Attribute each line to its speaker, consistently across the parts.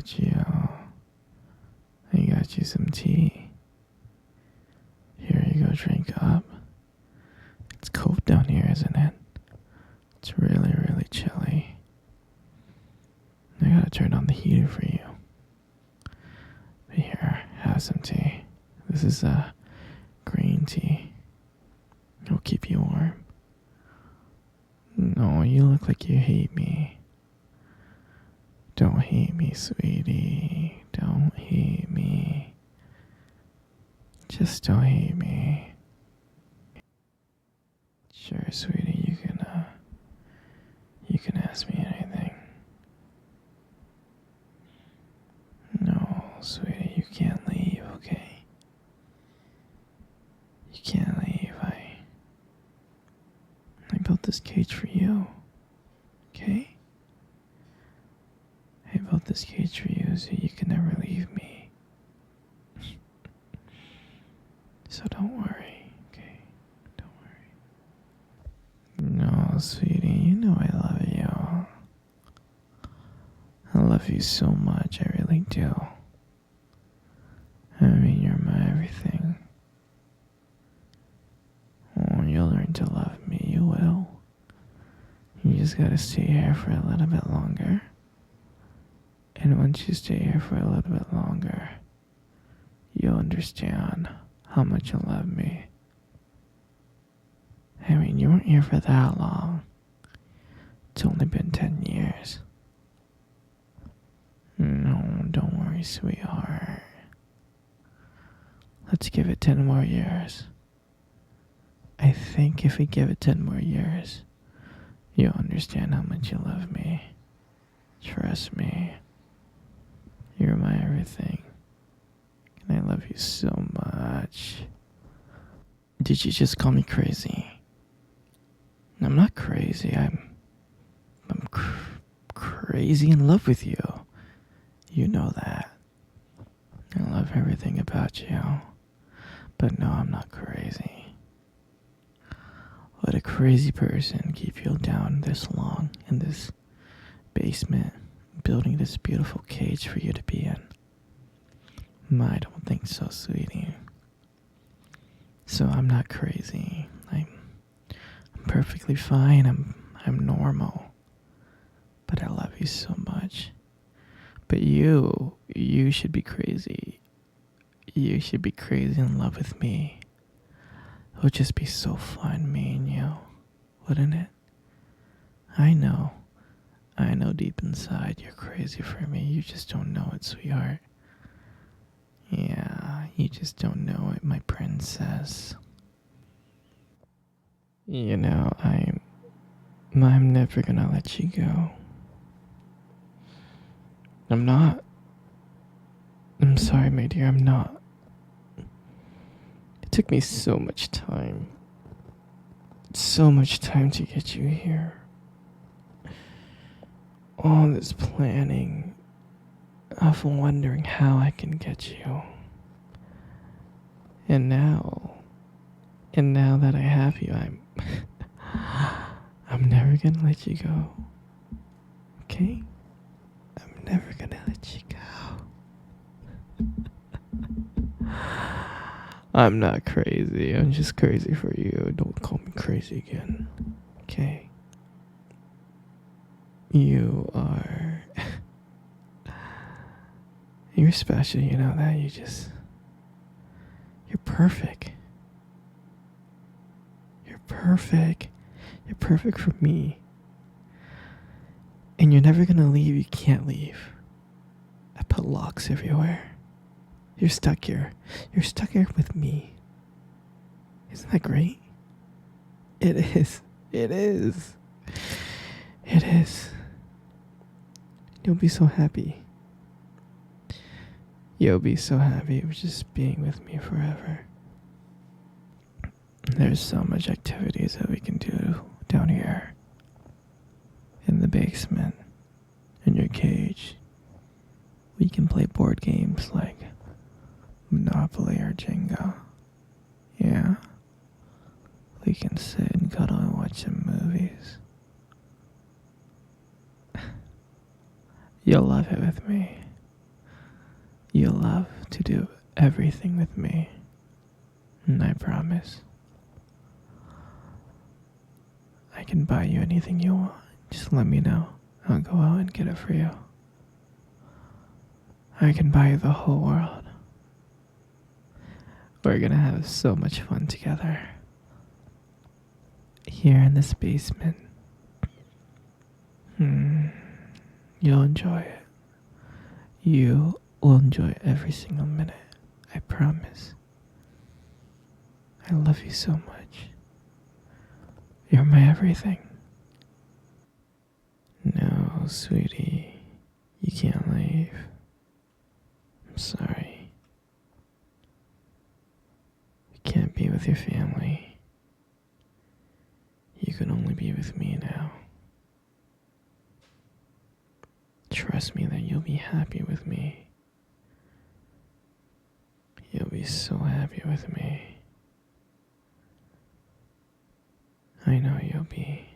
Speaker 1: got you. I got you some tea. Here you go, drink up. It's cold down here, isn't it? It's really, really chilly. I gotta turn on the heater for you. But here, have some tea. This is green tea. It'll keep you warm. No, you look like you hate me. Don't hate me, sweetie. Don't hate me. Just don't hate me. Sure, sweetie, you can ask me anything. No, sweetie, you can't leave, okay? You can't leave. I built this cage for you, okay? I built this cage for you so you can never leave me. So don't worry, okay? Don't worry. No, sweetie, you know I love you. I love you so much, I really do. I mean, you're my everything. Oh, you'll learn to love me, you will. You just gotta stay here for a little bit longer. And once you stay here for a little bit longer, you'll understand how much you love me. I mean, you weren't here for that long. It's only been 10 years. No, don't worry, sweetheart. Let's give it 10 more years. I think if we give it 10 more years, you'll understand how much you love me. Trust me. You're my everything. And I love you so much. Did you just call me crazy? I'm not crazy. I'm crazy in love with you. You know that. I love everything about you. But no, I'm not crazy. Would a crazy person keep you down this long in this basement, building this beautiful cage for you to be in? I don't think so, sweetie. So I'm not crazy. I'm perfectly fine. I'm normal. But I love you so much. But you should be crazy. You should be crazy in love with me. It would just be so fun, me and you, wouldn't it? I know deep inside you're crazy for me. You just don't know it, sweetheart. Yeah, you just don't know it, my princess. You know, I'm never gonna let you go. I'm not. I'm sorry, my dear, I'm not. It took me so much time. So much time to get you here. All this planning of wondering how I can get you. And now that I have you, I'm never gonna let you go. Okay? I'm never gonna let you go. I'm not crazy. I'm just crazy for you. Don't call me crazy again. Okay? You are... You're special, you know that? You're perfect. You're perfect. You're perfect for me. And you're never gonna leave. You can't leave. I put locks everywhere. You're stuck here. You're stuck here with me. Isn't that great? It is. It is. It is. You'll be so happy. You'll be so happy with just being with me forever. There's so much activities that we can do down here. In the basement. In your cage. We can play board games like Monopoly or Jenga. Yeah. We can sit and cuddle and watch some movies. You'll love it with me. You love to do everything with me, and I promise I can buy you anything you want. Just let me know. I'll go out and get it for you. I can buy you the whole world. We're gonna have so much fun together. Here in this basement. You'll enjoy it. You will enjoy every single minute. I promise. I love you so much. You're my everything. No, sweetie. You can't leave. I'm sorry. You can't be with your family. You can only be with me now. Trust me that you'll be happy with me. You'll be so happy with me. I know you'll be.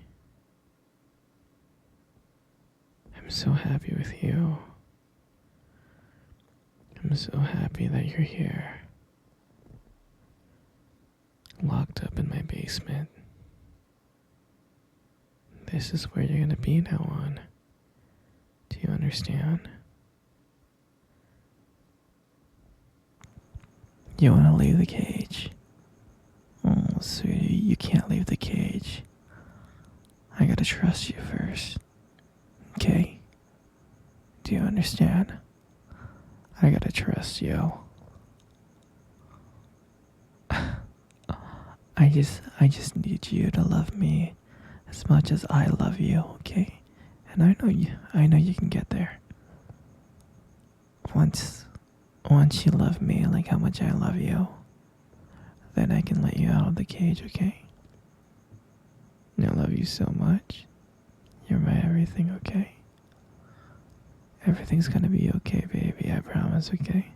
Speaker 1: I'm so happy with you. I'm so happy that you're here. Locked up in my basement. This is where you're gonna be now on. Do you understand? You wanna leave the cage? Oh, sweetie, you can't leave the cage. I gotta trust you first. Okay? Do you understand? I gotta trust you. I just need you to love me as much as I love you, okay? And I know you can get there. Once you love me like how much I love you, then I can let you out of the cage, okay? I love you so much. You're my everything, okay? Everything's gonna be okay, baby, I promise, okay?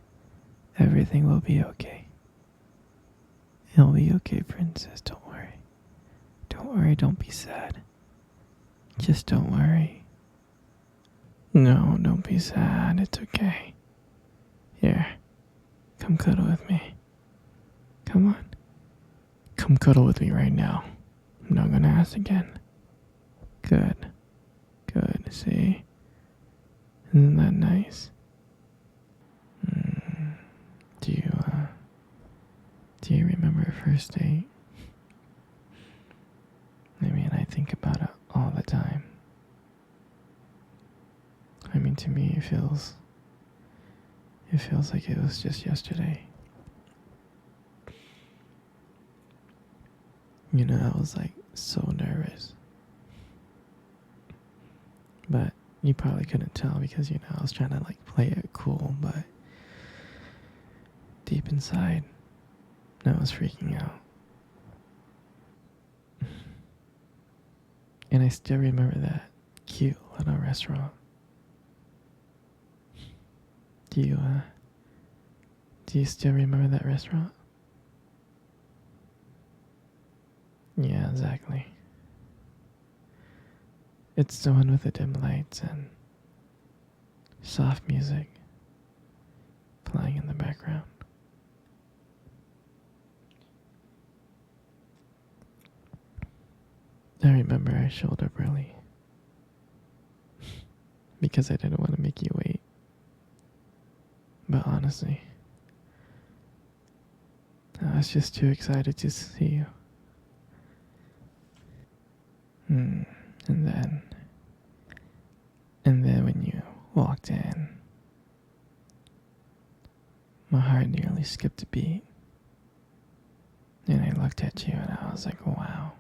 Speaker 1: Everything will be okay. It'll be okay, princess, don't worry. Don't worry, don't be sad. Just don't worry. No, don't be sad, it's okay. Here, come cuddle with me. Come on. Come cuddle with me right now. I'm not gonna ask again. Good. Good, see? Isn't that nice? Do you remember our first date? I mean, I think about it all the time. I mean, to me, it feels like it was just yesterday. You know, I was like so nervous. But you probably couldn't tell because, you know, I was trying to like play it cool, but deep inside, I was freaking out. And I still remember that cute little restaurant. Do you still remember that restaurant? Yeah, exactly. It's the one with the dim lights and soft music playing in the background. I remember I showed up early because I didn't want to make you wait. But honestly, I was just too excited to see you. And then when you walked in, my heart nearly skipped a beat. And I looked at you and I was like, wow.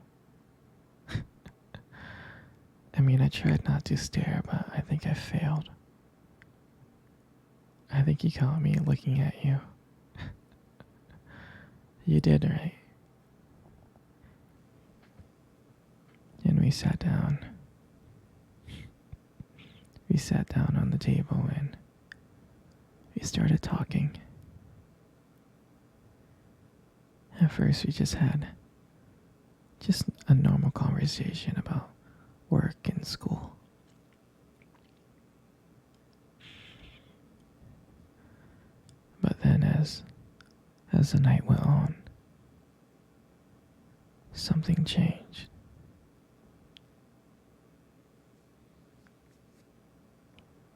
Speaker 1: I mean, I tried not to stare, but I think I failed. I think you caught me looking at you. You did, right? And we sat down. We sat down on the table and we started talking. At first, we just had a normal conversation about work and school. as the night went on, something changed.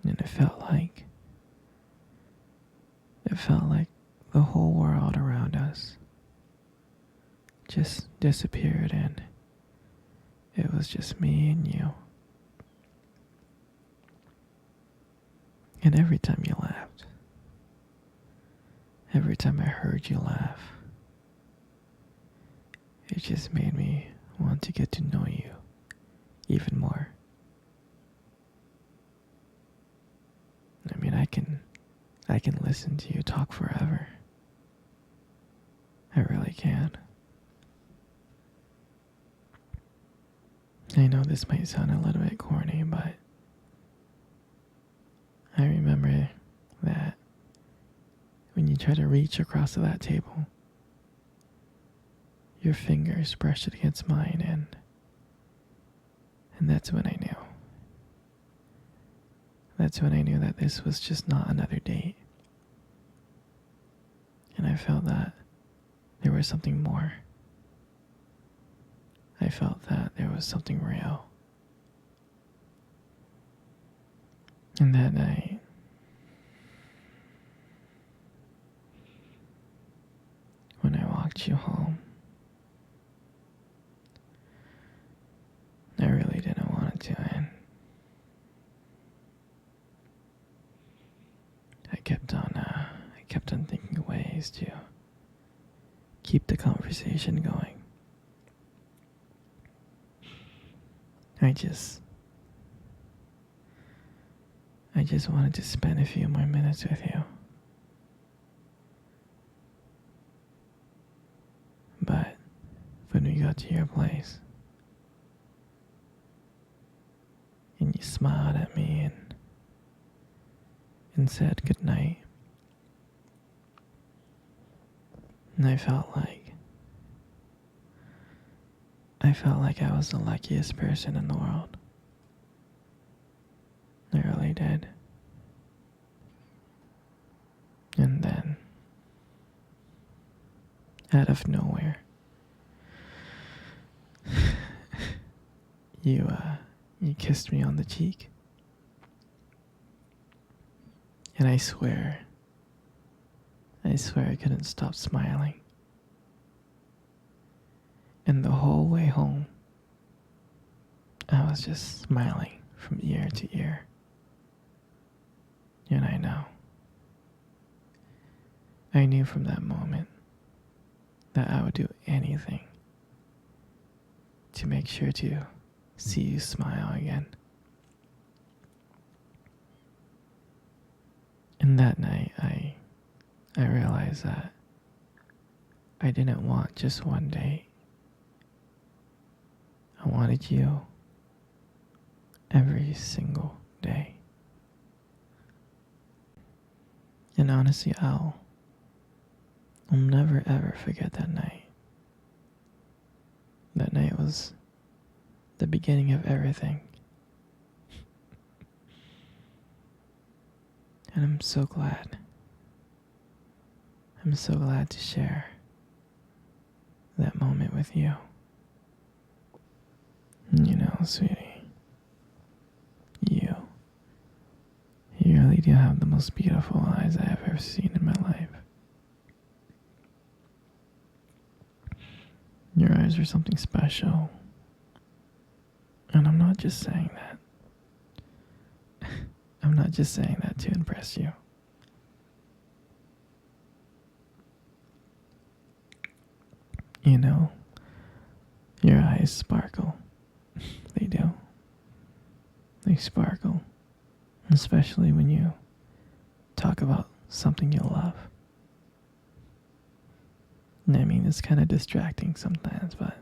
Speaker 1: And it felt like the whole world around us just disappeared, and it was just me and you. And every time you laughed, every time I heard you laugh, it just made me want to get to know you even more. I mean, I can listen to you talk forever. I really can. I know this might sound a little bit corny, but I remember that when you try to reach across to that table, your fingers brushed against mine, and that's when I knew. That's when I knew that this was just not another date. And I felt that there was something more. I felt that there was something real. And that night, when I walked you home, I really didn't want it to end. I kept on thinking of ways to keep the conversation going. I just wanted to spend a few more minutes with you. But when we got to your place, and you smiled at me and said goodnight, and I felt like I was the luckiest person in the world. I really did. And then, out of nowhere, you kissed me on the cheek. And I swear I couldn't stop smiling. And the whole way home, I was just smiling from ear to ear. And I knew from that moment that I would do anything to make sure to see you smile again. And that night, I realized that I didn't want just one date. I wanted you every single day. And honestly, I'll never ever forget that night. That night was the beginning of everything. And I'm so glad. I'm so glad to share that moment with you. You know, sweetie, you really do have the most beautiful eyes I have ever seen in my life. Your eyes are something special. And I'm not just saying that. I'm not just saying that to impress you. You know, your eyes sparkle. They do. They sparkle. Especially when you talk about something you love. And I mean, it's kind of distracting sometimes, but